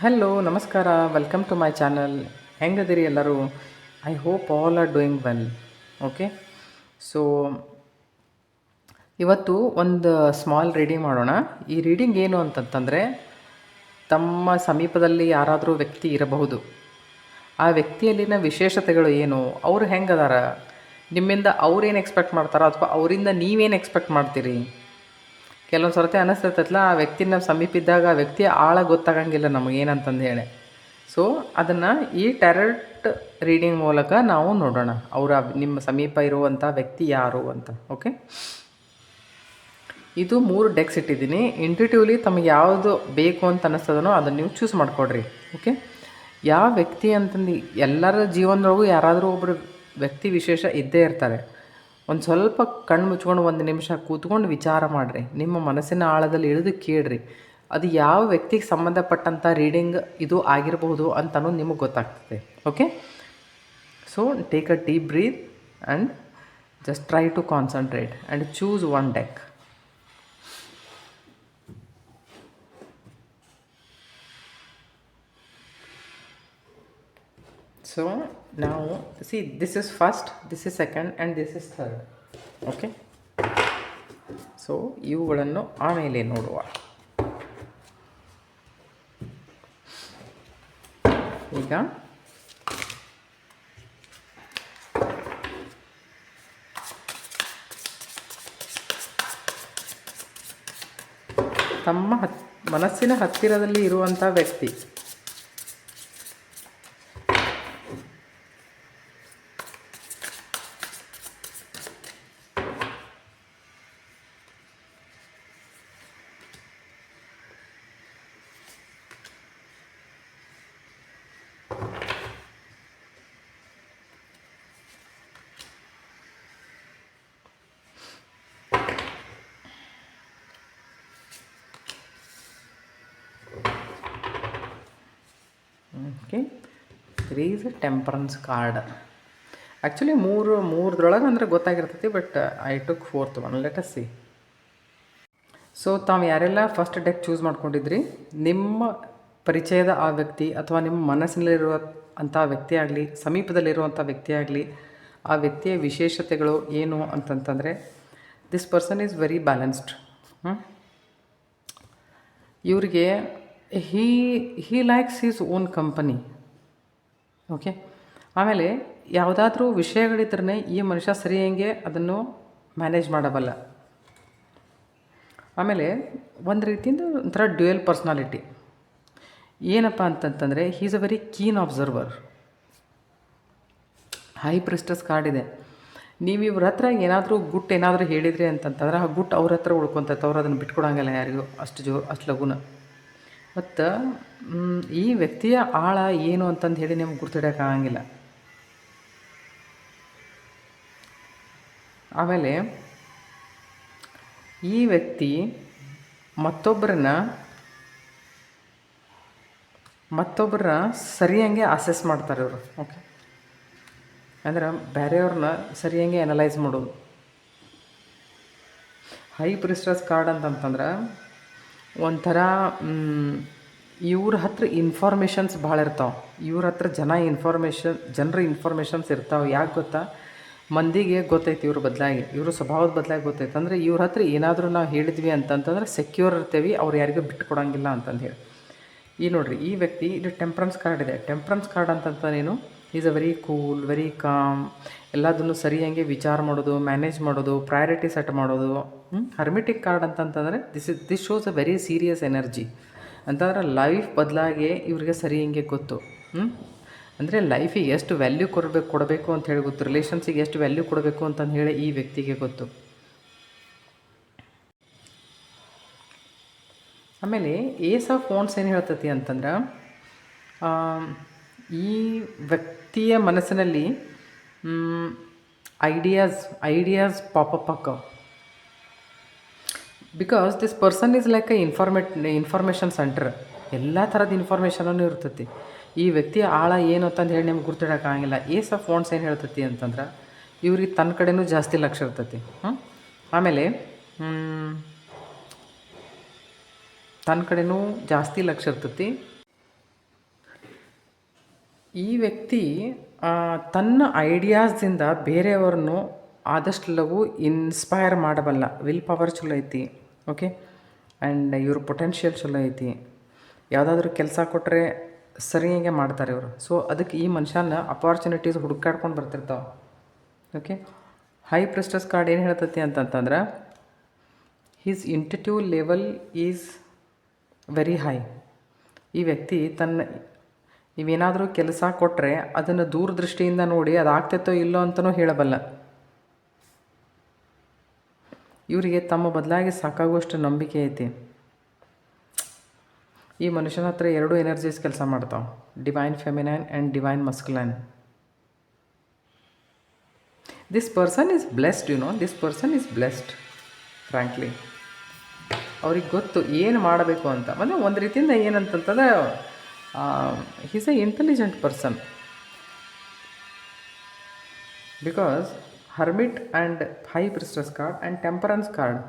Hello ನಮಸ್ಕಾರ, welcome to my channel. ಹೆಂಗದಿರಿ ಎಲ್ಲರೂ? I hope all are doing well. Okay, so ಇವತ್ತು ಒಂದು small reading ಮಾಡೋಣ. ಈ ರೀಡಿಂಗ್ ಏನು ಅಂತಂತಂದರೆ, ತಮ್ಮ ಸಮೀಪದಲ್ಲಿ ಯಾರಾದರೂ ವ್ಯಕ್ತಿ ಇರಬಹುದು. ಆ ವ್ಯಕ್ತಿಯಲ್ಲಿನ ವಿಶೇಷತೆಗಳು ಏನು, ಅವರು ಹೆಂಗದಾರ, ನಿಮ್ಮಿಂದ ಅವ್ರೇನು ಎಕ್ಸ್ಪೆಕ್ಟ್ ಮಾಡ್ತಾರೋ ಅಥವಾ ಅವರಿಂದ ನೀವೇನು ಎಕ್ಸ್ಪೆಕ್ಟ್ ಮಾಡ್ತೀರಿ. ಕೆಲವೊಂದು ಸರ್ತಿ ಅನ್ನಿಸ್ತಿರ್ತೈತಲ್ಲ, ಆ ವ್ಯಕ್ತಿನ ಸಮೀಪ ಇದ್ದಾಗ ಆ ವ್ಯಕ್ತಿಯ ಆಳ ಗೊತ್ತಾಗಂಗಿಲ್ಲ ನಮಗೇನಂತಂದು ಹೇಳಿ. ಸೊ ಅದನ್ನು ಈ ಟ್ಯಾರೆಟ್ ರೀಡಿಂಗ್ ಮೂಲಕ ನಾವು ನೋಡೋಣ, ನಿಮ್ಮ ಸಮೀಪ ಇರುವಂಥ ವ್ಯಕ್ತಿ ಯಾರು ಅಂತ. ಓಕೆ, ಇದು 3 ಡೆಕ್ಸ್ ಇಟ್ಟಿದ್ದೀನಿ. ಇಂಟ್ಯೂಟಿವ್ಲಿ ತಮಗೆ ಯಾವುದು ಬೇಕು ಅಂತ ಅನ್ನಿಸ್ತದನೋ ಅದನ್ನು ನೀವು ಚೂಸ್ ಮಾಡಿಕೊಡ್ರಿ. ಓಕೆ, ಯಾವ ವ್ಯಕ್ತಿ ಅಂತಂದು ಎಲ್ಲರ ಜೀವನದೊಳಗೂ ಯಾರಾದರೂ ಒಬ್ಬರು ವ್ಯಕ್ತಿ ವಿಶೇಷ ಇದ್ದೇ ಇರ್ತಾರೆ. ಒಂದು ಸ್ವಲ್ಪ ಕಣ್ಣು ಮುಚ್ಕೊಂಡು 1 ನಿಮಿಷ ಕೂತ್ಕೊಂಡು ವಿಚಾರ ಮಾಡಿರಿ. ನಿಮ್ಮ ಮನಸ್ಸಿನ ಆಳದಲ್ಲಿ ಇಳಿದು ಕೇಳಿರಿ, ಅದು ಯಾವ ವ್ಯಕ್ತಿಗೆ ಸಂಬಂಧಪಟ್ಟಂಥ ರೀಡಿಂಗ್ ಇದು ಆಗಿರಬಹುದು ಅಂತಲೂ ನಿಮಗೆ ಗೊತ್ತಾಗ್ತದೆ. Okay, so take a deep breath and just try to concentrate and choose 1 deck. So now see, this is first, this is second and this is third. Okay, so ಇವುಗಳನ್ನು ಆಮೇಲೆ ನೋಡುವ. ಈಗ ತಮ್ಮ ಮನಸ್ಸಿನ ಹತ್ತಿರದಲ್ಲಿ ಇರುವಂಥ ವ್ಯಕ್ತಿ. Okay, is a temperance card. Actually ಮೂರದ್ರೊಳಗೆ ಅಂದರೆ ಗೊತ್ತಾಗಿರ್ತೈತಿ, but I took 4th one. Let us see. So ತಾವು ಯಾರೆಲ್ಲ ಫಸ್ಟ್ ಡೆಕ್ ಚೂಸ್ ಮಾಡ್ಕೊಂಡಿದ್ರಿ, ನಿಮ್ಮ ಪರಿಚಯದ ಆ ವ್ಯಕ್ತಿ ಅಥವಾ ನಿಮ್ಮ ಮನಸ್ಸಿನಲ್ಲಿರುವ ಅಂಥ ವ್ಯಕ್ತಿ ಆಗಲಿ, ಸಮೀಪದಲ್ಲಿರುವಂಥ ವ್ಯಕ್ತಿ ಆಗಲಿ, ಆ ವ್ಯಕ್ತಿಯ ವಿಶೇಷತೆಗಳು ಏನು ಅಂತಂತಂದರೆ, this person is very balanced. ಇವ್ರಿಗೆ he likes his own company. Okay, ಆಮೇಲೆ ಯಾವುದಾದ್ರೂ ವಿಷಯಗಳಿದ್ರೇ ಈ ಮನುಷ್ಯ ಸರಿಯಂಗೆ ಅದನ್ನು ಮ್ಯಾನೇಜ್ ಮಾಡಬಲ್ಲ. ಆಮೇಲೆ ಒಂದು ರೀತಿಯಿಂದ ಒಂಥರ ಡ್ಯುಯಲ್ ಪರ್ಸ್ನಾಲಿಟಿ. ಏನಪ್ಪ ಅಂತಂತಂದರೆ, he is a very keen observer. High priestess card ಇದೆ. ನೀವು ಇವ್ರ ಹತ್ರ ಏನಾದರೂ ಗುಟ್ಟು ಏನಾದರೂ ಹೇಳಿದ್ರಿ ಅಂತಂತಂದ್ರೆ ಆ ಗುಟ್ಟು ಅವ್ರ ಹತ್ರ ಉಳ್ಕೊತೈತೆ. ಅವ್ರು ಅದನ್ನು ಬಿಟ್ಕೊಡಂಗಿಲ್ಲ ಯಾರಿಗೂ ಅಷ್ಟು ಲಘುನ. ಮತ್ತು ಈ ವ್ಯಕ್ತಿಯ ಆಳ ಏನು ಅಂತಂದು ಹೇಳಿ ನಿಮ್ಗೆ ಗುರ್ತಿಡೋಕ್ಕಾಗಂಗಿಲ್ಲ. ಆಮೇಲೆ ಈ ವ್ಯಕ್ತಿ ಮತ್ತೊಬ್ಬರ ಸರಿಯಂಗೆ ಅಸೆಸ್ ಮಾಡ್ತಾರೆ ಇವರು. ಓಕೆ, ಅಂದ್ರೆ ಬೇರೆಯವ್ರನ್ನ ಸರಿಯಂಗೆ ಅನಲೈಸ್ ಮಾಡೋದು. ಹೈ ಪ್ರಿಸ್ಟಸ್ ಕಾರ್ಡ್ ಅಂತಂತಂದ್ರೆ ಒಂಥರ ಇವ್ರ ಹತ್ರ ಇನ್ಫಾರ್ಮೇಷನ್ಸ್ ಭಾಳ ಇರ್ತಾವೆ. ಇವ್ರ ಹತ್ರ ಜನರ ಇನ್ಫಾರ್ಮೇಷನ್ಸ್ ಇರ್ತಾವೆ. ಯಾಕೆ ಗೊತ್ತಾ? ಮಂದಿಗೆ ಗೊತ್ತೈತಿ ಇವ್ರ ಬದಲಾಗಿ, ಇವ್ರ ಸ್ವಭಾವದ ಬದಲಾಗಿ ಗೊತ್ತೈತೆ. ಅಂದರೆ ಇವ್ರ ಹತ್ರ ಏನಾದರೂ ನಾವು ಹೇಳಿದ್ವಿ ಅಂತಂತಂದ್ರೆ ಸೆಕ್ಯೂರ್ ಇರ್ತೀವಿ, ಅವ್ರು ಯಾರಿಗೂ ಬಿಟ್ಟು ಕೊಡೋಂಗಿಲ್ಲ ಅಂತಂದು ಹೇಳಿ. ಈ ನೋಡಿರಿ, ಈ ವ್ಯಕ್ತಿ ಇದು ಟೆಂಪ್ರೆನ್ಸ್ ಕಾರ್ಡ್ ಇದೆ. ಟೆಂಪ್ರೆನ್ಸ್ ಕಾರ್ಡ್ ಅಂತಂತನೇನು, is a very cool, very calm, ಎಲ್ಲದನ್ನು ಸರಿಯಂಗೆ ವಿಚಾರ ಮಾಡೋದು, ಮ್ಯಾನೇಜ್ ಮಾಡೋದು, ಪ್ರಯಾರಿಟಿ ಸೆಟ್ ಮಾಡೋದು. ಹರ್ಮಿಟಿಕ್ ಕಾರ್ಡ್ ಅಂತಂತಂದರೆ this shows a very serious energy. ಅಂತಂದ್ರೆ ಲೈಫ್ ಬದಲಾಗಿ ಇವ್ರಿಗೆ ಸರಿ ಹಿಂಗೆ ಗೊತ್ತು. ಅಂದರೆ ಲೈಫಿಗೆ ಎಷ್ಟು ವ್ಯಾಲ್ಯೂ ಕೊಡಬೇಕು ಅಂತ ಹೇಳಿ ಗೊತ್ತು, ರಿಲೇಷನ್ಸಿಗೆ ಎಷ್ಟು ವ್ಯಾಲ್ಯೂ ಕೊಡಬೇಕು ಅಂತಂದು ಹೇಳಿ ಈ ವ್ಯಕ್ತಿಗೆ ಗೊತ್ತು. ಆಮೇಲೆ ಏಸ್ ಆಫ್ ವಾಂಡ್ಸ್ ಏನು ಹೇಳ್ತೈತಿ ಅಂತಂದ್ರೆ, ಈ ವ್ಯಕ್ತಿಯ ಮನಸ್ಸಿನಲ್ಲಿ ಐಡಿಯಾಸ್ ಪಾಪಪ್ ಆಕ್ಕವು. Because this person is like a information centre. ಎಲ್ಲ ಥರದ ಇನ್ಫಾರ್ಮೇಷನೂ ಇರ್ತೈತಿ. ಈ ವ್ಯಕ್ತಿಯ ಆಳ ಏನು ಅಂತಂದು ಹೇಳಿ ನಿಮ್ಗೆ ಗುರ್ತಿಡೋಕ್ಕಾಗಿಲ್ಲ. ಏಸ್ ಆಫ್ ವಾಂಡ್ಸ್ ಏನು ಹೇಳ್ತೈತಿ ಅಂತಂದ್ರೆ, ಇವ್ರಿಗೆ ತನ್ನ ಕಡೆನೂ ಜಾಸ್ತಿ ಲಕ್ಷ್ಯ ಇರ್ತೈತಿ. ಆಮೇಲೆ ತನ್ನ ಕಡೆನೂ ಜಾಸ್ತಿ ಲಕ್ಷ್ಯ ಇರ್ತೈತಿ. ಈ ವ್ಯಕ್ತಿ ತನ್ನ ಐಡಿಯಾಸ್ದಿಂದ ಬೇರೆಯವ್ರನ್ನು ಆದಷ್ಟು ಇನ್ಸ್ಪೈರ್ ಮಾಡಬಲ್ಲ. ವಿಲ್ ಪವರ್ ಚಲೋ ಐತಿ. ಓಕೆ, ಆ್ಯಂಡ್ ಇವ್ರ ಪೊಟೆನ್ಷಿಯಲ್ ಚಲೋ ಐತಿ. ಯಾವುದಾದ್ರೂ ಕೆಲಸ ಕೊಟ್ಟರೆ ಸರಿಯಾಗೆ ಮಾಡ್ತಾರೆ ಇವರು. ಸೊ ಅದಕ್ಕೆ ಈ ಮನುಷ್ಯನ ಅಪಾರ್ಚುನಿಟೀಸ್ ಹುಡುಕಾಡ್ಕೊಂಡು ಬರ್ತಿರ್ತಾವೆ. ಓಕೆ, ಹೈ ಪ್ರೆಸ್ಟಸ್ ಕಾರ್ಡ್ ಏನು ಹೇಳ್ತೈತಿ ಅಂತಂತಂದ್ರೆ, his intuitive level is very high. ಈ ವ್ಯಕ್ತಿ ನೀವೇನಾದರೂ ಕೆಲಸ ಕೊಟ್ಟರೆ ಅದನ್ನು ದೂರದೃಷ್ಟಿಯಿಂದ ನೋಡಿ ಅದಾಗ್ತೈತೋ ಇಲ್ಲೋ ಅಂತಲೂ ಹೇಳಬಲ್ಲ. ಇವರಿಗೆ ತಮ್ಮ ಬದಲಾಗಿ ಸಾಕಾಗುವಷ್ಟು ನಂಬಿಕೆ ಐತಿ. ಈ ಮನುಷ್ಯನ ಹತ್ರ 2 ಎನರ್ಜೀಸ್ ಕೆಲಸ ಮಾಡ್ತಾವೆ, divine feminine and divine masculine. This person is blessed, this person is blessed frankly. ಅವ್ರಿಗೆ ಗೊತ್ತು ಏನು ಮಾಡಬೇಕು ಅಂತ. ಮತ್ತು ಒಂದು ರೀತಿಯಿಂದ ಏನಂತಂತಂದರೆ he's a intelligent person. Because hermit and high priestess card and temperance card,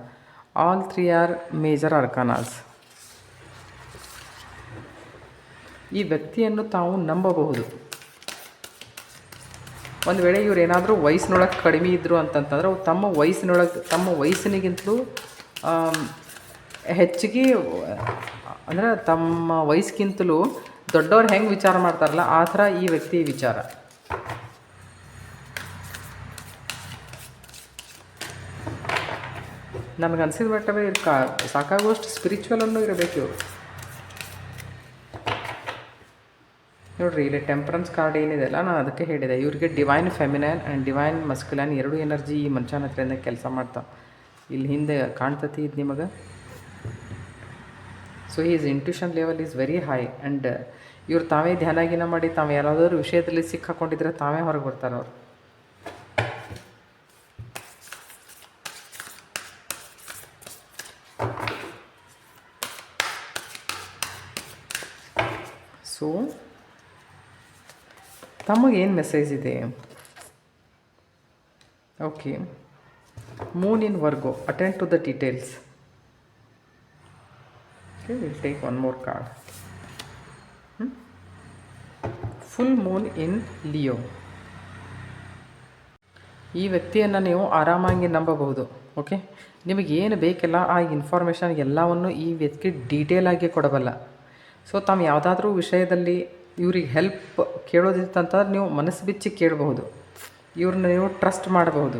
all 3 are major arcanas. ಈ ವ್ಯಕ್ತಿಯನ್ನು ತಾವು ನಂಬಬಹುದು. ಒಂದು ವೇಳೆ ಇವ್ರು ಏನಾದರೂ ವಯಸ್ಸಿನೊಳಗೆ ಕಡಿಮೆ ಇದ್ದರು ಅಂತಂತಂದ್ರೆ ಅವ್ರು ತಮ್ಮ ವಯಸ್ಸಿನಿಗಿಂತಲೂ ಹೆಚ್ಚಿಗೆ, ಅಂದರೆ ತಮ್ಮ ವಯಸ್ಸಿಗಿಂತಲೂ ದೊಡ್ಡವ್ರು ಹೆಂಗೆ ವಿಚಾರ ಮಾಡ್ತಾರಲ್ಲ ಆ ಥರ ಈ ವ್ಯಕ್ತಿ ವಿಚಾರ. ನನಗನ್ಸಿದ ಮಟ್ಟವೇ ಸಾಕಾಗುವಷ್ಟು ಸ್ಪಿರಿಚುವಲನ್ನು ಇರಬೇಕು ಇವರು. ನೋಡಿರಿ, ಇಲ್ಲಿ ಟೆಂಪರೆನ್ಸ್ ಕಾರ್ಡ್ ಏನಿದೆ ಅಲ್ಲ, ನಾನು ಅದಕ್ಕೆ ಹೇಳಿದೆ ಇವ್ರಿಗೆ divine feminine and divine masculine 2 energy ಈ ಮನುಷ್ಯನ ಹತ್ರದಿಂದ ಕೆಲಸ ಮಾಡ್ತಾವೆ. ಇಲ್ಲಿ ಹಿಂದೆ ಕಾಣ್ತತಿ ಇದು ನಿಮಗೆ. So he's intuition level is very high. And ಇವ್ರು ತಾವೇ ಧ್ಯಾನ ಮಾಡಿ ತಾವು ಯಾವುದಾದ್ರೂ ವಿಷಯದಲ್ಲಿ ಸಿಕ್ಕಾಕೊಂಡಿದ್ರೆ ತಾವೇ ಹೊರಗೆ ಬರ್ತಾರೆ ಅವರು. ಸೊ ತಮಗೇನು ಮೆಸೇಜ್ ಇದೆ? Okay, moon in Virgo, attend to the details. Okay, we'll take one more card. Full moon in Leo. ಈ ವ್ಯಕ್ತಿಯನ್ನು ನೀವು ಆರಾಮಾಗಿ ನಂಬಬಹುದು. ಓಕೆ, ನಿಮಗೇನು ಬೇಕೆಲ್ಲ ಆ ಇನ್ಫಾರ್ಮೇಷನ್ ಎಲ್ಲವನ್ನು ಈ ವ್ಯಕ್ತಿ ಡೀಟೇಲಾಗಿ ಕೊಡಬಲ್ಲ. ಸೊ ತಾವು ಯಾವುದಾದ್ರೂ ವಿಷಯದಲ್ಲಿ ಇವ್ರಿಗೆ ಹೆಲ್ಪ್ ಕೇಳೋದಿತ್ತಂತಂದ್ರೆ ನೀವು ಮನಸ್ಸು ಬಿಚ್ಚಿ ಕೇಳಬಹುದು. ಇವ್ರನ್ನ ನೀವು ಟ್ರಸ್ಟ್ ಮಾಡಬಹುದು.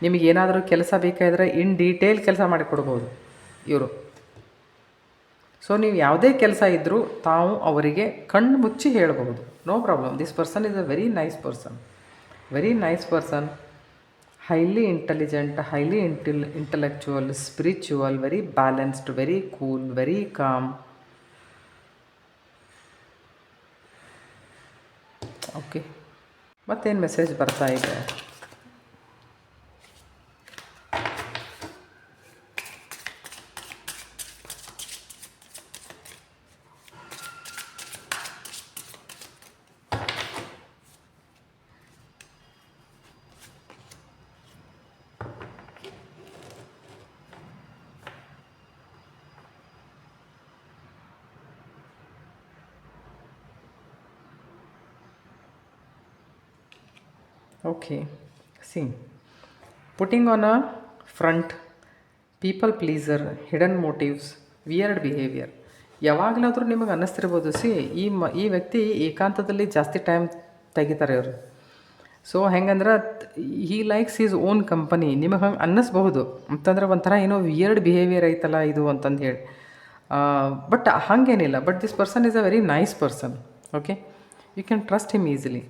ನಿಮಗೇನಾದರೂ ಕೆಲಸ ಬೇಕಾದರೆ ಇನ್ ಡೀಟೇಲ್ ಕೆಲಸ ಮಾಡಿಕೊಡ್ಬೋದು ಇವರು. ಸೊ ನೀವು ಯಾವುದೇ ಕೆಲಸ ಇದ್ದರೂ ತಾವು ಅವರಿಗೆ ಕಣ್ಣು ಮುಚ್ಚಿ ಹೇಳಬಹುದು, no problem. This person is a very nice person, highly intelligent, highly intellectual, spiritual, very balanced, very cool, very calm. Okay, ಮತ್ತೇನು ಮೆಸೇಜ್ ಬರ್ತಾ ಇದೆ? Okay, see, putting on a front, people pleaser, hidden motives, weird behavior. ಯಾವಾಗಲಾದರೂ ನಿಮಗೆ ಅನ್ನಿಸ್ತಿರ್ಬೋದು, ಈ ವ್ಯಕ್ತಿ ಏಕಾಂತದಲ್ಲಿ ಜಾಸ್ತಿ ಟೈಮ್ ತೆಗಿತಾರೆ ಇವರು. ಸೊ ಹೆಂಗಂದ್ರೆ ಹೀ ಲೈಕ್ಸ್ ಹೀಸ್ ಓನ್ ಕಂಪನಿ. ನಿಮಗೆ ಹಂಗೆ ಅನ್ನಿಸ್ಬಹುದು ಅಂತಂದ್ರೆ ಒಂಥರ ಏನೋ ವಿಯರ್ಡ್ ಬಿಹೇವಿಯರ್ ಐತಲ್ಲ ಇದು ಅಂತಂದು ಹೇಳಿ. ಬಟ್ ಹಾಗೇನಿಲ್ಲ. But this person is a very nice person. Okay, you can trust him easily.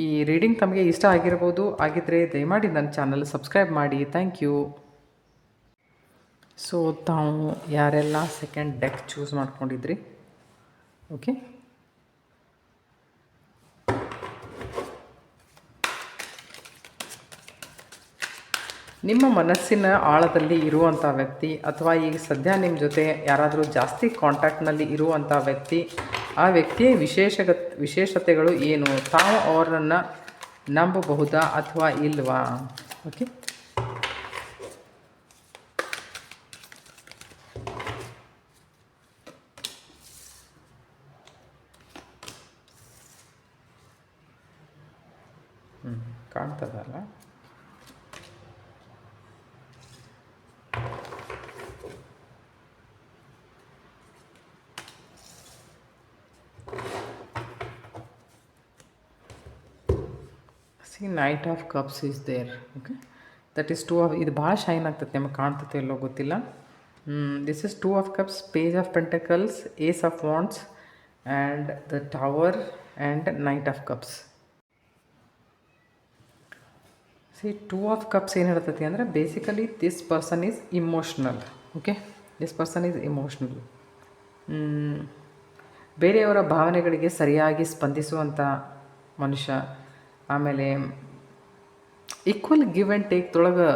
ಈ ರೀಡಿಂಗ್ ತಮಗೆ ಇಷ್ಟ ಆಗಿದ್ದರೆ ದಯಮಾಡಿ ನನ್ನ ಚಾನಲ್ ಸಬ್ಸ್ಕ್ರೈಬ್ ಮಾಡಿ. Thank you. ಸೊ ತಾವು ಯಾರೆಲ್ಲ ಸೆಕೆಂಡ್ ಡೆಕ್ ಚೂಸ್ ಮಾಡ್ಕೊಂಡಿದ್ರಿ, ಓಕೆ, ನಿಮ್ಮ ಮನಸ್ಸಿನ ಆಳದಲ್ಲಿ ಇರುವಂಥ ವ್ಯಕ್ತಿ ಅಥವಾ ಈಗ ಸದ್ಯ ನಿಮ್ಮ ಜೊತೆ ಯಾರಾದರೂ ಜಾಸ್ತಿ ಕಾಂಟ್ಯಾಕ್ಟ್ನಲ್ಲಿ ಇರುವಂಥ ವ್ಯಕ್ತಿ, ಆ ವ್ಯಕ್ತಿಯ ವಿಶೇಷತೆಗಳು ಏನು, ತಾವು ಅವರನ್ನು ನಂಬಬಹುದಾ ಅಥವಾ ಇಲ್ವಾ? ಓಕೆ, ಕಾಣ್ತದಲ್ಲ. See knight of cups is there. Okay, that is 2 of, ಇದು ಭಾಳ ಶೈನ್ ಆಗ್ತದೆ, ನಿಮಗೆ ಕಾಣ್ತದೆ ಎಲ್ಲೋ ಗೊತ್ತಿಲ್ಲ. This is 2 of cups, page of pentacles, ace of wands and the tower and knight of cups. See 2 of cups ಏನು ಹೇಳ್ತೈತಿ ಅಂದರೆ basically this person is emotional. Okay, this person is emotional. ಬೇರೆಯವರ ಭಾವನೆಗಳಿಗೆ ಸರಿಯಾಗಿ ಸ್ಪಂದಿಸುವಂಥ ಮನುಷ್ಯ. ಆಮೇಲೆ ಈಕ್ವಲ್ ಗಿವ್ ಆ್ಯಂಡ್ ಟೇಕ್ದೊಳಗೆ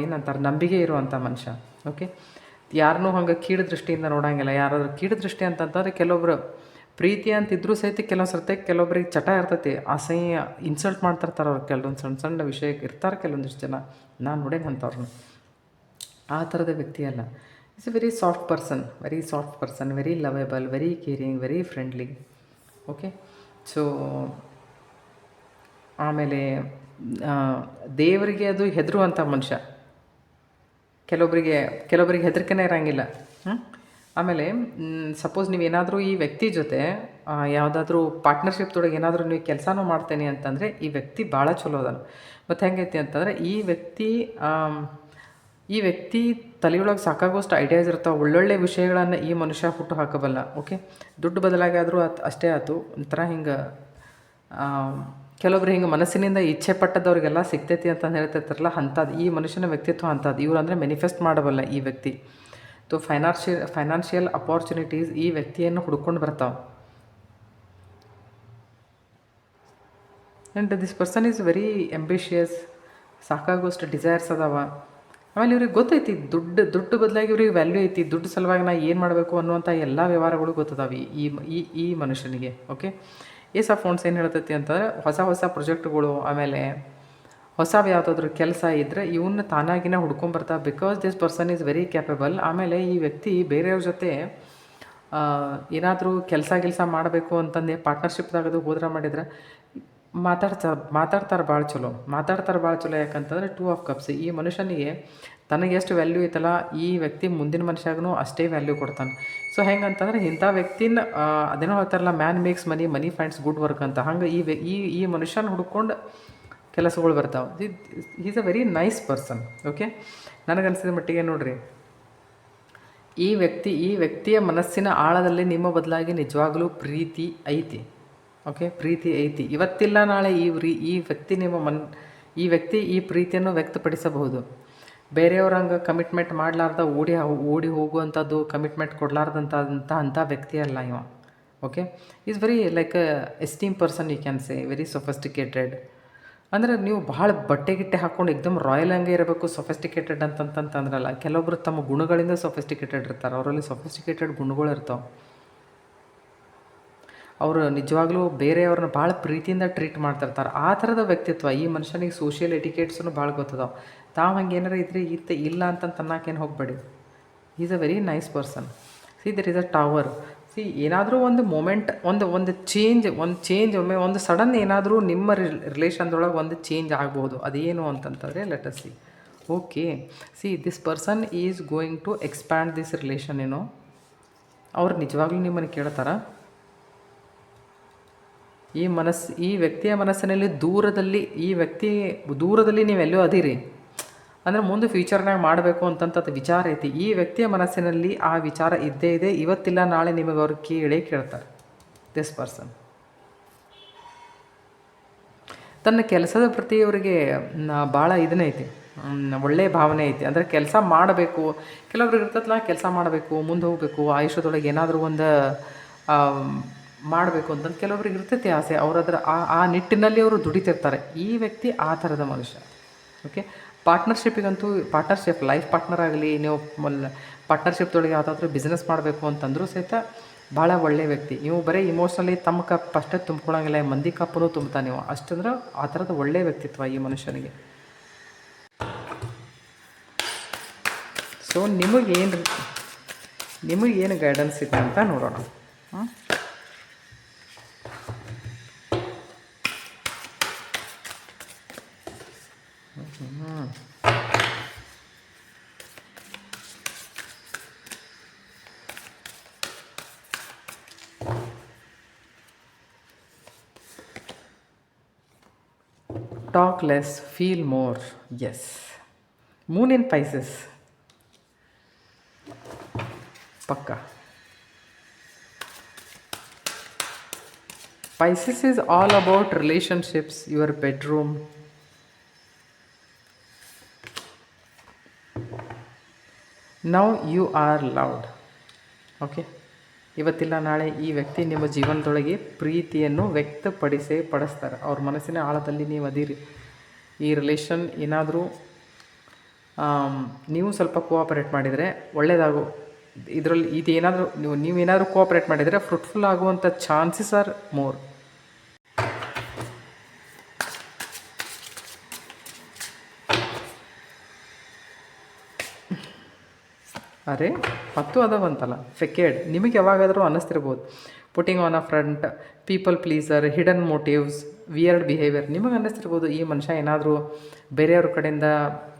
ಏನಂತಾರೆ, ನಂಬಿಕೆ ಇರುವಂಥ ಮನುಷ್ಯ. ಓಕೆ, ಯಾರನ್ನೂ ಹಂಗೆ ಕೀಳು ದೃಷ್ಟಿಯಿಂದ ನೋಡೋಂಗಿಲ್ಲ. ಯಾರಾದರೂ ಕೀಳು ದೃಷ್ಟಿ ಅಂತಂತಂದರೆ ಕೆಲವೊಬ್ರು ಪ್ರೀತಿ ಅಂತಿದ್ರೂ ಸಹಿತ ಕೆಲವು ಸರ್ತಿ ಕೆಲವೊಬ್ರಿಗೆ ಚಟ ಇರ್ತೈತಿ, ಅಸಹ್ಯ ಇನ್ಸಲ್ಟ್ ಮಾಡ್ತಿರ್ತಾರೆ ಅವ್ರು. ಕೆಲವೊಂದು ಸಣ್ಣ ಸಣ್ಣ ವಿಷಯಕ್ಕೆ ಇರ್ತಾರೆ ಕೆಲವೊಂದಿಷ್ಟು ಜನ, ನಾನು ನೋಡೇನು ಅಂಥವ್ರನ್ನ. ಆ ಥರದ ವ್ಯಕ್ತಿ ಅಲ್ಲ. It's A very soft person, very lovable, very caring, very friendly. Okay, so ಆಮೇಲೆ ದೇವರಿಗೆ ಅದು ಹೆದರುವಂಥ ಮನುಷ್ಯ. ಕೆಲವೊಬ್ಬರಿಗೆ ಹೆದರಿಕೆನೇ ಇರೋಂಗಿಲ್ಲ. ಆಮೇಲೆ ಸಪೋಸ್ ನೀವೇನಾದರೂ ಈ ವ್ಯಕ್ತಿ ಜೊತೆ ಯಾವುದಾದ್ರೂ ಪಾರ್ಟ್ನರ್ಶಿಪ್ದೊಳಗೆ ಏನಾದರೂ ನೀವು ಕೆಲಸನೂ ಮಾಡ್ತೇನೆ ಅಂತಂದರೆ ಈ ವ್ಯಕ್ತಿ ಭಾಳ ಚಲೋ ಅದಾನ. ಮತ್ತು ಹೆಂಗೈತಿ ಅಂತಂದರೆ ಈ ವ್ಯಕ್ತಿ ತಲೆಯೊಳಗೆ ಸಾಕಾಗೋಷ್ಟು ಐಡಿಯಾಸ್ ಇರ್ತಾವೆ, ಒಳ್ಳೊಳ್ಳೆ ವಿಷಯಗಳನ್ನು ಈ ಮನುಷ್ಯ ಹುಟ್ಟು ಹಾಕಬಲ್ಲ. ಓಕೆ, ದುಡ್ಡು ಬದಲಾಗಿ ಆದರೂ ಅಷ್ಟೇ ಆಯ್ತು, ಒಂಥರ ಹಿಂಗೆ ಕೆಲವೊಬ್ರು ಹಿಂಗೆ ಮನಸ್ಸಿನಿಂದ ಇಚ್ಛೆ ಪಟ್ಟದವ್ರಿಗೆಲ್ಲ ಸಿಗ್ತೈತಿ ಅಂತ ಹೇಳ್ತಿರ್ತಾರಲ್ಲ, ಅಂಥದ್ದು ಈ ಮನುಷ್ಯನ ವ್ಯಕ್ತಿತ್ವ ಅಂಥದ್ದು. ಇವ್ರು ಅಂದರೆ ಮ್ಯಾನಿಫೆಸ್ಟ್ ಮಾಡಬಲ್ಲ ಈ ವ್ಯಕ್ತಿ. ಸೊ ಫೈನಾನ್ಷಿಯಲ್ ಅಪಾರ್ಚುನಿಟೀಸ್ ಈ ವ್ಯಕ್ತಿಯನ್ನು ಹುಡ್ಕೊಂಡು ಬರ್ತಾವೆ. And this person is very ambitious, ಸಾಕಾಗೋಷ್ಟು ಡಿಸೈರ್ಸ್ ಅದಾವ. ಆಮೇಲೆ ಇವ್ರಿಗೆ ಗೊತ್ತೈತಿ ದುಡ್ಡು ಬದಲಾಗಿ ಇವ್ರಿಗೆ ವ್ಯಾಲ್ಯೂ ಐತಿ. ದುಡ್ಡು ಸಲುವಾಗಿ ನಾ ಏನು ಮಾಡಬೇಕು ಅನ್ನುವಂಥ ಎಲ್ಲ ವ್ಯವಹಾರಗಳು ಗೊತ್ತದಾವೆ ಈ ಮನುಷ್ಯನಿಗೆ. ಓಕೆ, ಏಸ್ ಆಫ್ ವಾಂಡ್ಸ್ ಏನು ಹೇಳ್ತೈತಿ ಅಂತಂದರೆ ಹೊಸ ಪ್ರೊಜೆಕ್ಟ್ಗಳು, ಆಮೇಲೆ ಹೊಸ ಯಾವುದಾದ್ರೂ ಕೆಲಸ ಇದ್ದರೆ ಇವನ್ನ ತಾನಾಗಿನೇ ಹುಡ್ಕೊಂಬರ್ತಾ. Because this person is very capable. ಆಮೇಲೆ ಈ ವ್ಯಕ್ತಿ ಬೇರೆಯವ್ರ ಜೊತೆ ಏನಾದರೂ ಕೆಲಸ ಮಾಡಬೇಕು ಅಂತಂದು ಪಾರ್ಟ್ನರ್ಶಿಪ್ದಾಗದು ಹೋದ್ರೆ ಮಾಡಿದ್ರೆ ಮಾತಾಡ್ತಾರೆ ಭಾಳ ಚಲೋ. ಯಾಕಂತಂದರೆ 2 ಆಫ್ ಕಪ್ಸ್ ಈ ಮನುಷ್ಯನಿಗೆ ತನಗೆ ಎಷ್ಟು ವ್ಯಾಲ್ಯೂ ಐತಲ್ಲ, ಈ ವ್ಯಕ್ತಿ ಮುಂದಿನ ಮನುಷ್ಯಾಗೂ ಅಷ್ಟೇ ವ್ಯಾಲ್ಯೂ ಕೊಡ್ತಾನೆ. ಸೊ ಹೆಂಗಂತಂದರೆ ಇಂಥ ವ್ಯಕ್ತಿನ ಅದೇನೋ ಹೇಳ್ತಾರಲ್ಲ, man makes money finds good work ಅಂತ. ಹಂಗೆ ಈ ಮನುಷ್ಯನ ಹುಡ್ಕೊಂಡು ಕೆಲಸಗಳು ಬರ್ತಾವೆ. Is a very nice person. Okay, ನನಗನ್ಸಿದ ಮಟ್ಟಿಗೆ ನೋಡ್ರಿ, ಈ ವ್ಯಕ್ತಿಯ ಮನಸ್ಸಿನ ಆಳದಲ್ಲಿ ನಿಮ್ಮ ಬದಲಾಗಿ ನಿಜವಾಗಲೂ ಪ್ರೀತಿ ಐತಿ. ಓಕೆ, ಪ್ರೀತಿ ಐತಿ. ಇವತ್ತಿಲ್ಲ ನಾಳೆ ಈ ವ್ಯಕ್ತಿ ಈ ಪ್ರೀತಿಯನ್ನು ವ್ಯಕ್ತಪಡಿಸಬಹುದು. ಬೇರೆಯವ್ರ ಹಂಗೆ ಕಮಿಟ್ಮೆಂಟ್ ಮಾಡಲಾರ್ದ ಓಡಿ ಹೋಗುವಂಥದ್ದು, ಕಮಿಟ್ಮೆಂಟ್ ಕೊಡಲಾರ್ದಂಥ ವ್ಯಕ್ತಿ ಅಲ್ಲ ಇವ. Okay, is very like esteem person, you can say very sophisticated. ಅಂದರೆ ನೀವು ಭಾಳ ಬಟ್ಟೆ ಹಾಕ್ಕೊಂಡು ಎಕ್ದಮ್ ರಾಯಲ್ ಹಂಗೆ ಇರಬೇಕು ಸೊಫಿಸ್ಟಿಕೇಟೆಡ್ ಅಂತಂದ್ರಲ್ಲ. ಕೆಲವೊಬ್ರು ತಮ್ಮ ಗುಣಗಳಿಂದ ಸೊಫಿಸ್ಟಿಕೇಟೆಡ್ ಇರ್ತಾರೆ, ಅವರಲ್ಲಿ ಸೊಫಿಸ್ಟಿಕೇಟೆಡ್ ಗುಣಗಳು ಇರ್ತಾವೆ. ಅವರು ನಿಜವಾಗ್ಲೂ ಬೇರೆಯವ್ರನ್ನ ಭಾಳ ಪ್ರೀತಿಯಿಂದ ಟ್ರೀಟ್ ಮಾಡ್ತಿರ್ತಾರೆ. ಆ ಥರದ ವ್ಯಕ್ತಿತ್ವ ಈ ಮನುಷ್ಯನಿಗೆ. ಸೋಷಿಯಲ್ ಎಟಿಕೇಟ್ಸನ್ನು ಭಾಳ ಗೊತ್ತದಾವೆ. ತಾವು ಹಂಗೆ ಏನಾರ ಇದ್ರೆ ಇಲ್ಲ ಅಂತಂದು ತನ್ನಕೇನು ಹೋಗಬೇಡಿ. Is a very nice person. See there is a tower. See ಏನಾದರೂ ಒಂದು ಮೂಮೆಂಟ್, ಒಂದು ಚೇಂಜ್ ಒಮ್ಮೆ ಒಂದು ಸಡನ್ ಏನಾದರೂ ನಿಮ್ಮ ರಿಲೇಷನ್ದೊಳಗೆ ಒಂದು ಚೇಂಜ್ ಆಗ್ಬೋದು. ಅದೇನು ಅಂತಂತಂದರೆ let us see. Okay, see this person is going to expand this relation. ಅವ್ರು ನಿಜವಾಗ್ಲೂ ನಿಮ್ಮನ್ನು ಕೇಳ್ತಾರೆ. ಈ ವ್ಯಕ್ತಿಯ ಮನಸ್ಸಿನಲ್ಲಿ ದೂರದಲ್ಲಿ ನೀವೆಲ್ಲೋ ಅದಿರಿ ಅಂದರೆ ಮುಂದೆ ಫ್ಯೂಚರ್ನಾಗ ಮಾಡಬೇಕು ಅಂತಂಥದ್ದು ವಿಚಾರ ಐತಿ. ಈ ವ್ಯಕ್ತಿಯ ಮನಸ್ಸಿನಲ್ಲಿ ಆ ವಿಚಾರ ಇದ್ದೇ ಇದೆ. ಇವತ್ತಿಲ್ಲ ನಾಳೆ ನಿಮಗೆ ಅವ್ರು ಕೇಳ್ತಾರೆ. ದಿಸ್ ಪರ್ಸನ್ ತನ್ನ ಕೆಲಸದ ಪ್ರತಿ ಅವರಿಗೆ ಭಾಳ ಇದನ್ನೈತಿ, ಒಳ್ಳೆಯ ಭಾವನೆ ಐತಿ. ಅಂದರೆ ಕೆಲಸ ಮಾಡಬೇಕು, ಕೆಲವ್ರಿಗೆ ಇರ್ತದಲ್ಲ, ಕೆಲಸ ಮಾಡಬೇಕು, ಮುಂದೆ ಹೋಗಬೇಕು, ಆಯುಷ್ಯದೊಳಗೆ ಏನಾದರೂ ಒಂದು ಮಾಡಬೇಕು ಅಂತಂದು ಕೆಲವೊಬ್ರಿಗೆ ಇರ್ತೈತಿ ಆಸೆ. ಅವರದ್ರ ಆ ನಿಟ್ಟಿನಲ್ಲಿ ಅವರು ದುಡಿತಿರ್ತಾರೆ. ಈ ವ್ಯಕ್ತಿ ಆ ಥರದ ಮನುಷ್ಯ. ಓಕೆ, ಪಾರ್ಟ್ನರ್ಶಿಪ್ ಲೈಫ್ ಪಾರ್ಟ್ನರ್ ಆಗಲಿ, ನೀವು ಪಾರ್ಟ್ನರ್ಶಿಪ್ದೊಳಗೆ ಯಾವುದಾದ್ರೂ ಬಿಸ್ನೆಸ್ ಮಾಡಬೇಕು ಅಂತಂದರೂ ಸಹಿತ ಭಾಳ ಒಳ್ಳೆಯ ವ್ಯಕ್ತಿ. ನೀವು ಬರೀ ಇಮೋಷ್ನಲಿ ತಮ್ಮ ಕಪ್ ಅಷ್ಟೇ ತುಂಬ್ಕೊಳಂಗಿಲ್ಲ, ಮಂದಿ ಕಪ್ಪನ್ನು ತುಂಬ್ತಾನೆ ನೀವು. ಅಷ್ಟಂದ್ರೆ ಆ ಥರದ ಒಳ್ಳೆಯ ವ್ಯಕ್ತಿತ್ವ ಈ ಮನುಷ್ಯನಿಗೆ. ಸೊ ನಿಮಗೇನು ಗೈಡೆನ್ಸ್ ಇದೆ ಅಂತ ನೋಡೋಣ. Talk less, feel more. Yes. Moon in Pisces ಪಕ್ಕ. Pisces is all about relationships, your bedroom. Now you are loved. Okay, ಇವತ್ತಿಲ್ಲ ನಾಳೆ ಈ ವ್ಯಕ್ತಿ ನಿಮ್ಮ ಜೀವನದೊಳಗೆ ಪ್ರೀತಿಯನ್ನು ಪಡಿಸ್ತಾರೆ. ಅವ್ರ ಮನಸ್ಸಿನ ಆಳದಲ್ಲಿ ನೀವು ಅದೀರಿ. ಈ ರಿಲೇಷನ್ ಏನಾದರೂ ನೀವು ಸ್ವಲ್ಪ ಕೋಆಪರೇಟ್ ಮಾಡಿದರೆ ಒಳ್ಳೆಯದಾಗೋ, ಇದರಲ್ಲಿ ಇದೇನಾದರೂ ನೀವೇನಾದರೂ ಕೋಆಪರೇಟ್ ಮಾಡಿದರೆ ಫ್ರೂಟ್ಫುಲ್ ಆಗುವಂಥ ಚಾನ್ಸಸ್ ಆರ್ ಮೋರ್. ಅರೆ ಮತ್ತು ಅದಾವಂತಲ್ಲ ಫೆಕೇಡ್. ನಿಮಗೆ ಯಾವಾಗಾದರೂ ಅನ್ನಿಸ್ತಿರ್ಬೋದು, putting on a front, people pleaser, hidden motives, weird behaviour. ನಿಮಗೆ ಅನ್ನಿಸ್ತಿರ್ಬೋದು ಈ ಮನುಷ್ಯ ಏನಾದರೂ ಬೇರೆಯವ್ರ ಕಡೆಯಿಂದ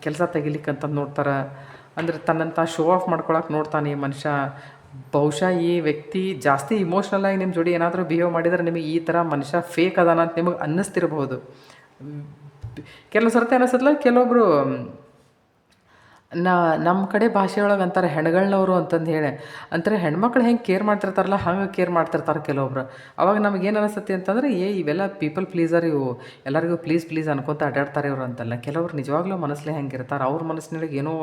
ಕೆಲಸ ತೆಗಿಲಿಕ್ಕಂತ ನೋಡ್ತಾರೆ, ಅಂದರೆ ತನ್ನಂತ ಶೋ ಆಫ್ ಮಾಡ್ಕೊಳಕ್ಕೆ ನೋಡ್ತಾನೆ ಈ ಮನುಷ್ಯ. ಬಹುಶಃ ಈ ವ್ಯಕ್ತಿ ಜಾಸ್ತಿ ಇಮೋಷ್ನಲಾಗಿ ನಿಮ್ಮ ಜೋಡಿ ಏನಾದರೂ ಬಿಹೇವ್ ಮಾಡಿದರೆ ನಿಮಗೆ ಈ ಥರ ಮನುಷ್ಯ ಫೇಕ್ ಅದಾನ ಅಂತ ನಿಮಗೆ ಅನ್ನಿಸ್ತಿರ್ಬೋದು. ಕೆಲವು ಸರ್ತಿ ಅನ್ನಿಸ್ತಲ್ಲ, ಕೆಲವೊಬ್ಬರು ನಮ್ಮ ಕಡೆ ಭಾಷೆಯೊಳಗೆ ಅಂತಾರೆ ಹೆಣ್ಗಳ್ನವರು ಅಂತಂದು ಹೇಳಿ ಅಂತಾರೆ. ಹೆಣ್ಮಕ್ಳು ಹೆಂಗೆ ಕೇರ್ ಮಾಡ್ತಿರ್ತಾರಲ್ಲ ಹಂಗೆ ಕೇರ್ ಮಾಡ್ತಿರ್ತಾರೆ ಕೆಲವೊಬ್ರು. ಅವಾಗ ನಮಗೇನು ಅನಿಸುತ್ತೆ ಅಂತಂದರೆ ಇವೆಲ್ಲ ಪೀಪಲ್ ಪ್ಲೀಸರ್, ಇವು ಎಲ್ಲರಿಗೂ ಪ್ಲೀಸ್ ಪ್ಲೀಸ್ ಅನ್ಕೊತ ಅಡ್ಡಾಡ್ತಾರೆ ಇವರು ಅಂತಲ್ಲ. ಕೆಲವ್ರು ನಿಜವಾಗ್ಲೂ ಮನಸ್ಸಲ್ಲಿ ಹೆಂಗೆ ಇರ್ತಾರೆ, ಅವ್ರ ಮನಸ್ಸಿನೊಳಗೆ ಏನೋ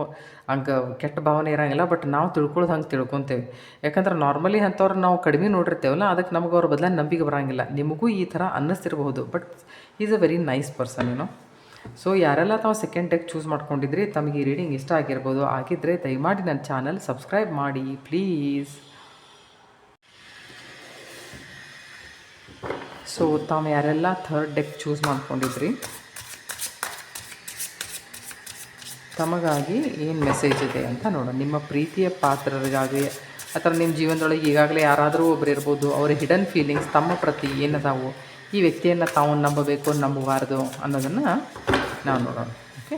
ಹಂಗೆ ಕೆಟ್ಟ ಭಾವನೆ ಇರೋಂಗಿಲ್ಲ. ಬಟ್ ನಾವು ತಿಳ್ಕೊಳ್ಳೋದು ಹಂಗೆ ತಿಳ್ಕೊತೇವೆ. ಯಾಕಂದ್ರೆ ನಾರ್ಮಲಿ ಅಂಥವ್ರು ನಾವು ಕಡಿಮೆ ನೋಡಿರ್ತೇವಲ್ಲ, ಅದಕ್ಕೆ ನಮಗೆ ಅವ್ರ ಬದಲಾಗಿ ನಂಬಿಕೆ ಬರೋಂಗಿಲ್ಲ. ನಿಮಗೂ ಈ ಥರ ಅನ್ನಿಸ್ತಿರಬಹುದು, but is a very nice person ಏನೋ. ಸೊ ಯಾರೆಲ್ಲ ತಾವು ಸೆಕೆಂಡ್ ಡೆಕ್ ಚೂಸ್ ಮಾಡ್ಕೊಂಡಿದ್ರಿ, ತಮಗೆ ಈ ರೀಡಿಂಗ್ ಇಷ್ಟ ಆಗಿರ್ಬೋದು. ಆಗಿದ್ದರೆ ದಯಮಾಡಿ ನನ್ನ ಚಾನಲ್ ಸಬ್ಸ್ಕ್ರೈಬ್ ಮಾಡಿ ಪ್ಲೀಸ್. ಸೊ ತಾವು ಯಾರೆಲ್ಲ ಥರ್ಡ್ ಡೆಕ್ ಚೂಸ್ ಮಾಡ್ಕೊಂಡಿದ್ರಿ, ತಮಗಾಗಿ ಏನು ಮೆಸೇಜ್ ಇದೆ ಅಂತ ನೋಡೋಣ. ನಿಮ್ಮ ಪ್ರೀತಿಯ ಪಾತ್ರರಿಗಾಗಿ ಅಥವಾ ನಿಮ್ಮ ಜೀವನದೊಳಗೆ ಈಗಾಗಲೇ ಯಾರಾದರೂ ಒಬ್ಬರು ಇರ್ಬೋದು, ಅವರ ಹಿಡನ್ ಫೀಲಿಂಗ್ಸ್ ತಮ್ಮ ಪ್ರತಿ ಏನದಾವು, ಈ ವ್ಯಕ್ತಿಯನ್ನು ತಾವು ನಂಬಬೇಕು ನಂಬಬಾರ್ದು ಅನ್ನೋದನ್ನು ನಾವು ನೋಡೋಣ. ಓಕೆ,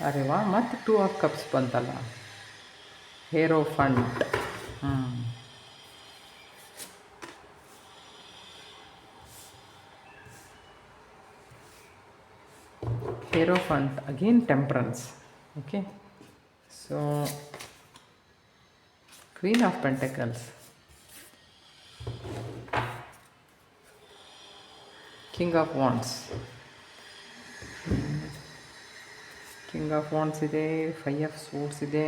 ಅರೆ ವಾ, ಮತ್ತು 2 ಆಫ್ ಕಪ್ಸ್ ಬಂತಲ್ಲ, ಹೇರೋಫಂಟ್. Hierophant, again temperance. Okay, so Queen of Pentacles, King of Wands, King of Wands ಇದೆ, 5 of Swords ಇದೆ,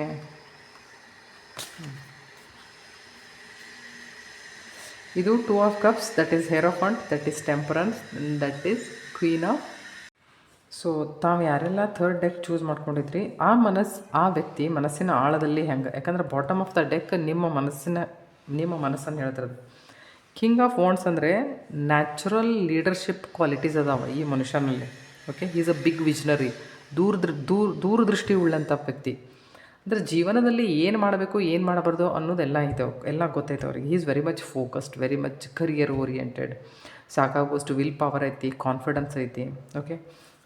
ಇದು 2 of Cups, that is Hierophant, that is Temperance, and that is Queen of. So ತಾವು ಯಾರೆಲ್ಲ third deck choose ಮಾಡ್ಕೊಂಡಿದ್ರಿ, ಆ ವ್ಯಕ್ತಿ ಮನಸ್ಸಿನ ಆಳದಲ್ಲಿ ಹೆಂಗೆ, ಯಾಕಂದ್ರೆ ಬಾಟಮ್ ಆಫ್ ದ ಡೆಕ್ ನಿಮ್ಮ ಮನಸ್ಸನ್ನು ಹೇಳ್ತಿರೋದು. ಕಿಂಗ್ ಆಫ್ ವಾಂಡ್ಸ್ ಅಂದರೆ ನ್ಯಾಚುರಲ್ ಲೀಡರ್ಶಿಪ್ ಕ್ವಾಲಿಟೀಸ್ ಅದಾವೆ ಈ ಮನುಷ್ಯನಲ್ಲಿ. Okay, is a big visionary, ದೂರದೃಷ್ಟಿ ಉಳ್ಳಂಥ ವ್ಯಕ್ತಿ. ಅಂದರೆ ಜೀವನದಲ್ಲಿ ಏನು ಮಾಡಬೇಕು ಏನು ಮಾಡಬಾರ್ದು ಅನ್ನೋದೆಲ್ಲ ಇದೆ, ಎಲ್ಲ ಗೊತ್ತೈತೆ ಅವ್ರಿಗೆ. Is very much focused, very much career oriented, ಸಾಕಾಗೋಷ್ಟು ವಿಲ್ ಪವರ್ ಐತಿ, ಕಾನ್ಫಿಡೆನ್ಸ್ ಐತಿ. ಓಕೆ,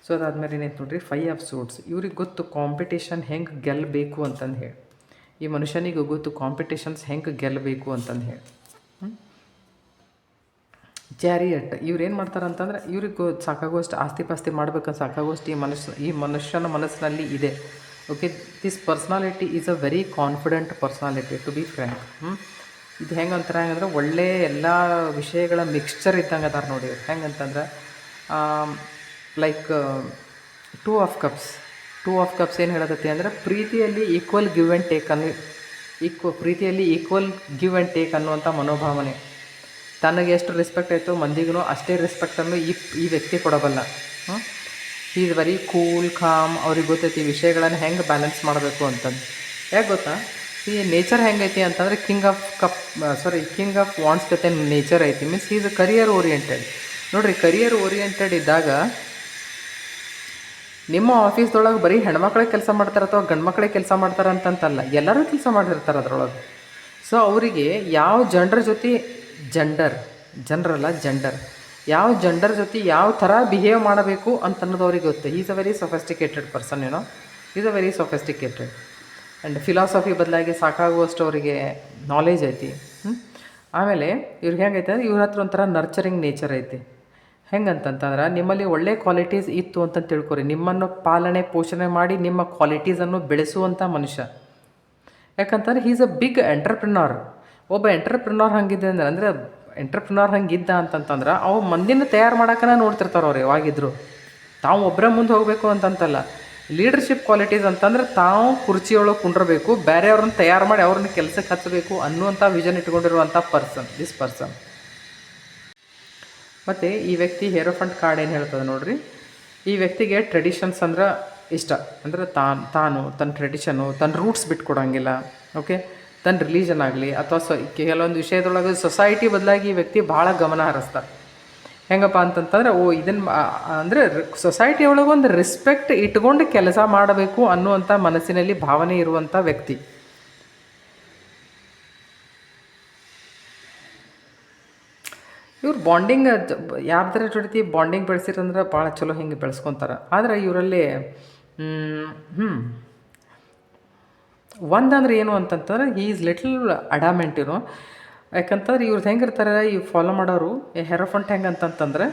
ಸೊ ಅದಾದಮೇಲೆ ಏನೈತೆ ನೋಡ್ರಿ, 5 ಆಫ್ ಸೂಟ್ಸ್. ಇವ್ರಿಗೆ ಗೊತ್ತು ಕಾಂಪಿಟೇಷನ್ ಹೆಂಗೆ ಗೆಲ್ಲಬೇಕು ಅಂತಂದು ಹೇಳಿ. ಈ ಮನುಷ್ಯನಿಗೆ ಗೊತ್ತು ಕಾಂಪಿಟೇಷನ್ಸ್ ಹೆಂಗೆ ಗೆಲ್ಲಬೇಕು ಅಂತಂದು ಹೇಳಿ. ಚಾರಿಯಟ್, ಇವ್ರು ಏನು ಮಾಡ್ತಾರೆ ಅಂತಂದ್ರೆ, ಇವ್ರಿಗೆ ಸಾಕಾಗೋಷ್ಟು ಆಸ್ತಿ ಪಾಸ್ತಿ ಮಾಡ್ಬೇಕಂತ ಸಾಕಾಗೋಷ್ಟು ಈ ಮನುಷ್ಯನ ಮನಸ್ಸಿನಲ್ಲಿ ಇದೆ. Okay, this personality is a very confident personality, to be frank. ಇದು ಹೆಂಗೆ ಅಂತಾರೆ ಹಂಗಂದ್ರೆ, ಒಳ್ಳೆ ಎಲ್ಲ ವಿಷಯಗಳ ಮಿಕ್ಸ್ಚರ್ ಇದ್ದಂಗೆ ಅದಾರ ನೋಡಿ. ಹೆಂಗಂತಂದ್ರೆ ಲೈಕ್ 2 ಆಫ್ ಕಪ್ಸ್ ಏನು ಹೇಳತೈತಿ ಅಂದರೆ, ಪ್ರೀತಿಯಲ್ಲಿ ಈಕ್ವಲ್ ಗಿವ್ ಆ್ಯಂಡ್ ಟೇಕ್ ಅನ್ನುವಂಥ ಮನೋಭಾವನೆ. ತನಗೆ ಎಷ್ಟು ರೆಸ್ಪೆಕ್ಟ್ ಆಯಿತು ಮಂದಿಗೂ ಅಷ್ಟೇ ರೆಸ್ಪೆಕ್ಟನ್ನು ಈ ವ್ಯಕ್ತಿ ಕೊಡಬಲ್ಲ. He is very cool, calm. ಅವ್ರಿಗೆ ಗೊತ್ತೈತಿ ವಿಷಯಗಳನ್ನು ಹೆಂಗೆ ಬ್ಯಾಲೆನ್ಸ್ ಮಾಡಬೇಕು ಅಂತಂದು. ಯಾಕೆ ಗೊತ್ತಾ, ಈ ನೇಚರ್ ಹೆಂಗೈತಿ ಅಂತಂದರೆ, ಕಿಂಗ್ ಆಫ್ ವಾಂಡ್ಸ್ ಜೊತೆ ನೇಚರ್ ಐತಿ. Means is career oriented. ನೋಡಿರಿ, ಕರಿಯರ್ ಓರಿಯೆಂಟೆಡ್ ಇದ್ದಾಗ ನಿಮ್ಮ ಆಫೀಸ್ದೊಳಗೆ ಬರೀ ಹೆಣ್ಮಕ್ಳೇ ಕೆಲಸ ಮಾಡ್ತಾರೆ ಅಥವಾ ಗಂಡು ಮಕ್ಕಳೇ ಕೆಲಸ ಮಾಡ್ತಾರೆ ಅಂತಂತಲ್ಲ, ಎಲ್ಲರೂ ಕೆಲಸ ಮಾಡಿರ್ತಾರೆ ಅದರೊಳಗೆ. ಸೊ ಅವರಿಗೆ ಯಾವ ಜನರ ಜೊತೆ ಯಾವ ಜೆಂಡರ್ ಜೊತೆ ಯಾವ ಥರ ಬಿಹೇವ್ ಮಾಡಬೇಕು ಅಂತನ್ನೋದು ಅವ್ರಿಗೆ ಗೊತ್ತು. Is a very sophisticated person, is a very sophisticated. And philosophy ಬದಲಾಗಿ ಸಾಕಾಗುವಷ್ಟು ಅವರಿಗೆ ನಾಲೆಜ್ ಐತಿ. ಆಮೇಲೆ ಇವ್ರಿಗೆ ಹೆಂಗೈತೆ ಅಂದ್ರೆ ಇವ್ರ ಹತ್ರ ಒಂಥರ ನರ್ಚರಿಂಗ್ ನೇಚರ್ ಐತಿ. ಹೆಂಗಂತಂತಂದ್ರೆ ನಿಮ್ಮಲ್ಲಿ ಒಳ್ಳೆ ಕ್ವಾಲಿಟೀಸ್ ಇತ್ತು ಅಂತ ತಿಳ್ಕೊರಿ, ನಿಮ್ಮನ್ನು ಪಾಲನೆ ಪೋಷಣೆ ಮಾಡಿ ನಿಮ್ಮ ಕ್ವಾಲಿಟೀಸನ್ನು ಬೆಳೆಸುವಂಥ ಮನುಷ್ಯ. ಯಾಕಂತಂದ್ರೆ ಈಸ್ ಅ ಬಿಗ್ ಎಂಟರ್ಪ್ರಿನರ್. ಒಬ್ಬ ಎಂಟರ್ಪ್ರಿನರ್ ಹಂಗಿದೆ ಅಂದರೆ ಎಂಟರ್ಪ್ರಿನರ್ ಹಂಗಿದ್ದ ಅಂತಂತಂದ್ರೆ ಅವು ಮಂದಿನ ತಯಾರು ಮಾಡೋಕ್ಕನ ನೋಡ್ತಿರ್ತಾರೆ ಅವ್ರು ಯಾವಾಗಿದ್ರು. ತಾವು ಒಬ್ಬರೇ ಮುಂದೆ ಹೋಗಬೇಕು ಅಂತಂತಲ್ಲ. ಲೀಡರ್ಶಿಪ್ ಕ್ವಾಲಿಟೀಸ್ ಅಂತಂದ್ರೆ ತಾವು ಕುರ್ಚಿಯೊಳಗೆ ಕುಂಡ್ರಬೇಕು, ಬೇರೆಯವ್ರನ್ನ ತಯಾರು ಮಾಡಿ ಅವ್ರನ್ನ ಕೆಲಸಕ್ಕೆ ಹಚ್ಚಬೇಕು ಅನ್ನುವಂಥ ವಿಷನ್ ಇಟ್ಕೊಂಡಿರುವಂಥ ದಿಸ್ ಪರ್ಸನ್. ಮತ್ತು ಈ ವ್ಯಕ್ತಿ ಹೇರೋಫಂಟ್ ಕಾರ್ಡ್ ಏನು ಹೇಳ್ತದೆ ನೋಡ್ರಿ, ಈ ವ್ಯಕ್ತಿಗೆ ಟ್ರೆಡಿಷನ್ಸ್ ಅಂದ್ರೆ ಇಷ್ಟ. ಅಂದರೆ ತಾನು ತನ್ನ ಟ್ರೆಡಿಷನು, ತನ್ನ ರೂಟ್ಸ್ ಬಿಟ್ಕೊಡೋಂಗಿಲ್ಲ. ಓಕೆ, ತನ್ನ ರಿಲೀಜನ್ ಆಗಲಿ ಅಥವಾ ಕೆಲವೊಂದು ವಿಷಯದೊಳಗೆ ಸೊಸೈಟಿ ಬದಲಾಗಿ ಈ ವ್ಯಕ್ತಿ ಭಾಳ ಗಮನ ಹರಿಸ್ತಾರೆ. ಹೆಂಗಪ್ಪ ಅಂತಂತಂದ್ರೆ ಇದನ್ನು ಅಂದರೆ ಸೊಸೈಟಿ ಒಳಗೊಂದು ರೆಸ್ಪೆಕ್ಟ್ ಇಟ್ಕೊಂಡು ಕೆಲಸ ಮಾಡಬೇಕು ಅನ್ನುವಂಥ ಮನಸ್ಸಿನಲ್ಲಿ ಭಾವನೆ ಇರುವಂಥ ವ್ಯಕ್ತಿ. ಇವ್ರು ಬಾಂಡಿಂಗ್ ಯಾರ್ದಾರ ಜೊತೆ ಬಾಂಡಿಂಗ್ ಬೆಳೆಸಿರಂದ್ರೆ ಭಾಳ ಚಲೋ ಹಿಂಗೆ ಬೆಳೆಸ್ಕೊತಾರೆ. ಆದರೆ ಇವರಲ್ಲಿ ಒಂದಂದ್ರೆ ಏನು ಅಂತಂತಂದ್ರೆ ಈಸ್ ಲಿಟಲ್ ಅಡಾಮೆಂಟ್ ಇರೋ. ಯಾಕಂತಂದ್ರೆ ಇವ್ರದ್ದು ಹೆಂಗಿರ್ತಾರೆ ಈ ಫಾಲೋ ಮಾಡೋರು ಹೆರೋಫಂಟ್ ಹೆಂಗೆ ಅಂತಂತಂದ್ರೆ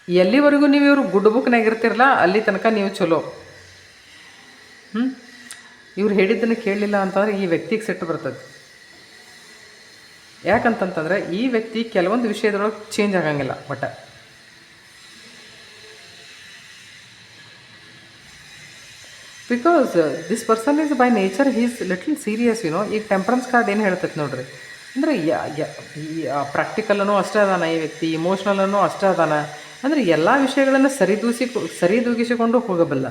ಎಲ್ಲಿವರೆಗೂ ನೀವು ಇವರು ಗುಡ್ ಬುಕ್ನಾಗ ಇರ್ತಿರಲ್ಲ ಅಲ್ಲಿ ತನಕ ನೀವು ಚಲೋ. ಇವ್ರು ಹೇಳಿದ್ದನ್ನು ಕೇಳಲಿಲ್ಲ ಅಂತಂದ್ರೆ ಈ ವ್ಯಕ್ತಿಗೆ ಸಿಟ್ಟು ಬರ್ತದೆ. ಯಾಕಂತಂತಂದ್ರೆ ಈ ವ್ಯಕ್ತಿ ಕೆಲವೊಂದು ವಿಷಯದೊಳಗೆ ಚೇಂಜ್ ಆಗಂಗಿಲ್ಲ. But because this person is by nature he's little serious ಈಗ ಟೆಂಪರೆನ್ಸ್ ಕಾರ್ಡ್ ಏನು ಹೇಳ್ತೈತೆ ನೋಡ್ರಿ, ಅಂದರೆ ಪ್ರಾಕ್ಟಿಕಲೂ ಅಷ್ಟೇ ಅದಾನ ಈ ವ್ಯಕ್ತಿ, ಇಮೋಷ್ನಲೂ ಅಷ್ಟೇ ಅದಾನ. ಅಂದರೆ ಎಲ್ಲ ವಿಷಯಗಳನ್ನು ಸರಿದೂಗಿಸಿಕೊಂಡು ಹೋಗಬಲ್ಲ.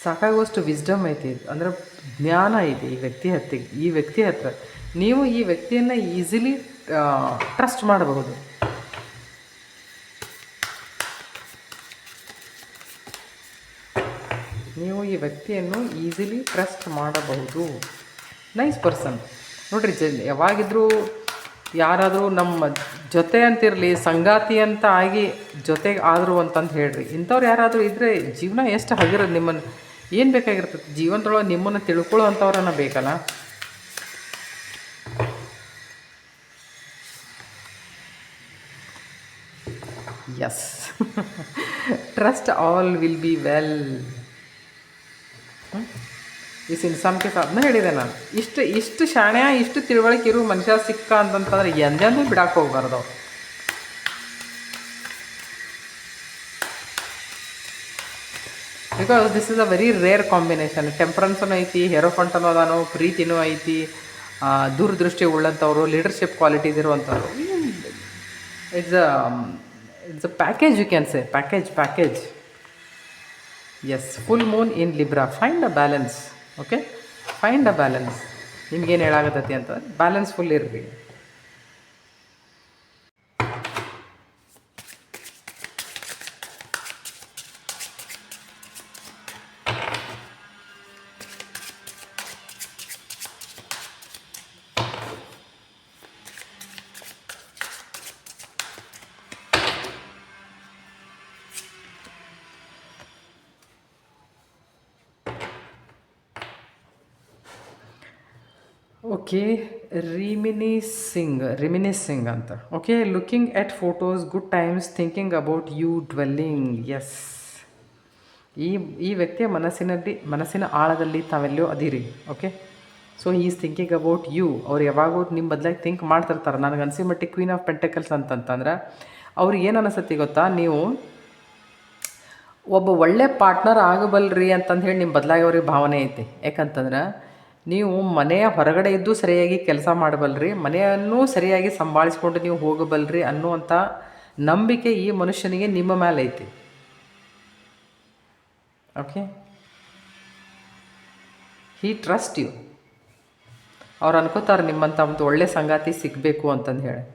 ಸಾಕಾಗುವಷ್ಟು ವಿಸ್ಡಮ್ ಐತಿ, ಅಂದರೆ ಜ್ಞಾನ ಐತಿ ಈ ವ್ಯಕ್ತಿ ಹತ್ರ. ನೀವು ಈ ವ್ಯಕ್ತಿಯನ್ನು ಈಸಿಲಿ ಟ್ರಸ್ಟ್ ಮಾಡಬಹುದು. ನೀವು ಈ ವ್ಯಕ್ತಿಯನ್ನು ಈಸಿಲಿ ಟ್ರಸ್ಟ್ ಮಾಡಬಹುದು. ನೈಸ್ ಪರ್ಸನ್ ನೋಡಿರಿ. ಯಾವಾಗಿದ್ರೂ ಯಾರಾದರೂ ನಮ್ಮ ಜೊತೆ ಅಂತಿರಲಿ, ಸಂಗಾತಿ ಅಂತ ಆಗಿ ಜೊತೆಗೆ ಆದರು ಅಂತಂದು ಹೇಳ್ರಿ. ಇಂಥವ್ರು ಯಾರಾದರೂ ಇದ್ದರೆ ಜೀವನ ಎಷ್ಟು ಹಗಿರೋದು. ನಿಮ್ಮನ್ನು ಏನು ಬೇಕಾಗಿರ್ತದೆ ಜೀವನದೊಳಗೆ, ನಿಮ್ಮನ್ನು ತಿಳ್ಕೊಳ್ಳೋ ಅಂಥವ್ರನ್ನ ಬೇಕಲ್ಲ. Yes trust all will be well. ಇಸ್ ಇನ್ಸಾನ್ಗೆ ಅದನ್ನ ಹೇಳಿದೆ ನಾನು. ಇಷ್ಟು ಶಾಣ್ಯ, ಇಷ್ಟು ತಿಳುವಳಿಕೆ ಇರೋ ಮನುಷ್ಯ ಸಿಕ್ಕ ಅಂತಂತಂದ್ರೆ ಎಂದೆಂದೂ ಬಿಡಕ್ಕೆ ಹೋಗ್ಬಾರ್ದು. Because this is a very rare combination. ಟೆಂಪರೆನ್ಸೂ ಐತಿ, ಹೆರೋಫಂಟನೂ ಅದಾನೋ, ಪ್ರೀತಿನೂ ಐತಿ, ದೂರದೃಷ್ಟಿ ಉಳ್ಳಂಥವ್ರು, ಲೀಡರ್ಶಿಪ್ ಕ್ವಾಲಿಟೀಸ್ ಇರುವಂಥವ್ರು. It's a package, you can say package. Yes, full moon in Libra. Find a balance. Okay, find a balance. ನಿಮ್ಗೇನು ಹೇಳಾಗತ್ತೈತಿ ಅಂತ ಬ್ಯಾಲೆನ್ಸ್ ಫುಲ್ ಇರ್ರಿ. ಓಕೆ, ರಿಮಿನಿಸಿಂಗ್ ಅಂತ. Okay, looking at photos, good times, thinking about you, dwelling. Yes, ಈ ವ್ಯಕ್ತಿಯ ಮನಸ್ಸಿನ ಆಳದಲ್ಲಿ ತಾವೆಲ್ಲೋ ಅದಿರಿ. Okay, so is thinking about you. ಅವ್ರು ಯಾವಾಗೂ ನಿಮ್ಮ ಬದಲಾಗಿ ಥಿಂಕ್ ಮಾಡ್ತಿರ್ತಾರೆ. ನನಗೆ ಅನಿಸಿ ಮಟ್ಟಿಗೆ ಕ್ವೀನ್ ಆಫ್ ಪೆಂಟಕಲ್ಸ್ ಅಂತಂತಂದ್ರೆ ಅವ್ರಿಗೆ ಏನು ಅನಿಸುತ್ತೆ ಗೊತ್ತಾ, ನೀವು ಒಬ್ಬ ಒಳ್ಳೆ ಪಾರ್ಟ್ನರ್ ಆಗಬಲ್ರಿ ಅಂತಂದು ಹೇಳಿ ನಿಮ್ಮ ಬದಲಾಗಿ ಅವ್ರಿಗೆ ಭಾವನೆ ಐತಿ. ಯಾಕಂತಂದ್ರೆ ನೀವು ಮನೆಯ ಹೊರಗಡೆ ಇದ್ದು ಸರಿಯಾಗಿ ಕೆಲಸ ಮಾಡಬಲ್ರಿ, ಮನೆಯನ್ನು ಸರಿಯಾಗಿ ಸಂಭಾಳಿಸ್ಕೊಂಡು ನೀವು ಹೋಗಬಲ್ರಿ ಅನ್ನುವಂಥ ನಂಬಿಕೆ ಈ ಮನುಷ್ಯನಿಗೆ ನಿಮ್ಮ ಮೇಲೆ ಐತಿ. Okay, he trust you. ಅವ್ರು ಅನ್ಕೋತಾರೆ ನಿಮ್ಮಂಥ ಒಂದು ಒಳ್ಳೆ ಸಂಗಾತಿ ಸಿಗಬೇಕು ಅಂತಂದು ಹೇಳಿ.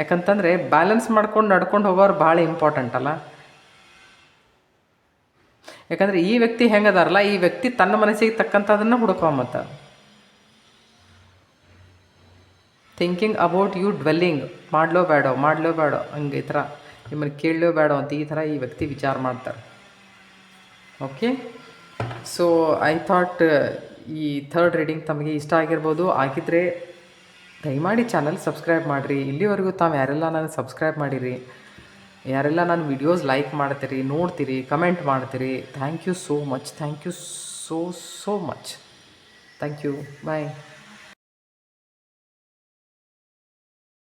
ಯಾಕಂತಂದರೆ ಬ್ಯಾಲೆನ್ಸ್ ಮಾಡ್ಕೊಂಡು ನಡ್ಕೊಂಡು ಹೋಗೋರು ಭಾಳ ಇಂಪಾರ್ಟೆಂಟ್ ಅಲ್ಲ. ಯಾಕಂದರೆ ಈ ವ್ಯಕ್ತಿ ಹೆಂಗದಾರಲ್ಲ, ಈ ವ್ಯಕ್ತಿ ತನ್ನ ಮನಸ್ಸಿಗೆ ತಕ್ಕಂಥದನ್ನು ಹುಡುಕೋ. ಮತ್ತು ಥಿಂಕಿಂಗ್ ಅಬೌಟ್ ಯು ಡ್ವೆಲ್ಲಿಂಗ್, ಮಾಡಲೋ ಬೇಡೋ ಹಂಗೆ ಈ ಥರ ನಿಮ್ಮನ್ನು ಕೇಳಲೋ ಬೇಡೋ ಅಂತ ಈ ಥರ ಈ ವ್ಯಕ್ತಿ ವಿಚಾರ ಮಾಡ್ತಾರೆ. ಓಕೆ, ಸೊ ಐ ಥಾಟ್ ಈ ಥರ್ಡ್ ರೀಡಿಂಗ್ ತಮಗೆ ಇಷ್ಟ ಆಗಿರ್ಬೋದು. ಆಗಿದ್ದರೆ ದಯಮಾಡಿ ಚಾನಲ್ ಸಬ್ಸ್ಕ್ರೈಬ್ ಮಾಡಿರಿ. ಇಲ್ಲಿವರೆಗೂ ತಾವು ಯಾರೆಲ್ಲ ನಾನು ಸಬ್ಸ್ಕ್ರೈಬ್ ಮಾಡಿರಿ, ಯಾರೆಲ್ಲ ನಾನು ವಿಡಿಯೋಸ್ ಲೈಕ್ ಮಾಡ್ತೀರಿ, ನೋಡ್ತೀರಿ, ಕಮೆಂಟ್ ಮಾಡ್ತೀರಿ, thank you so much. Thank you so much. Thank you. Bye.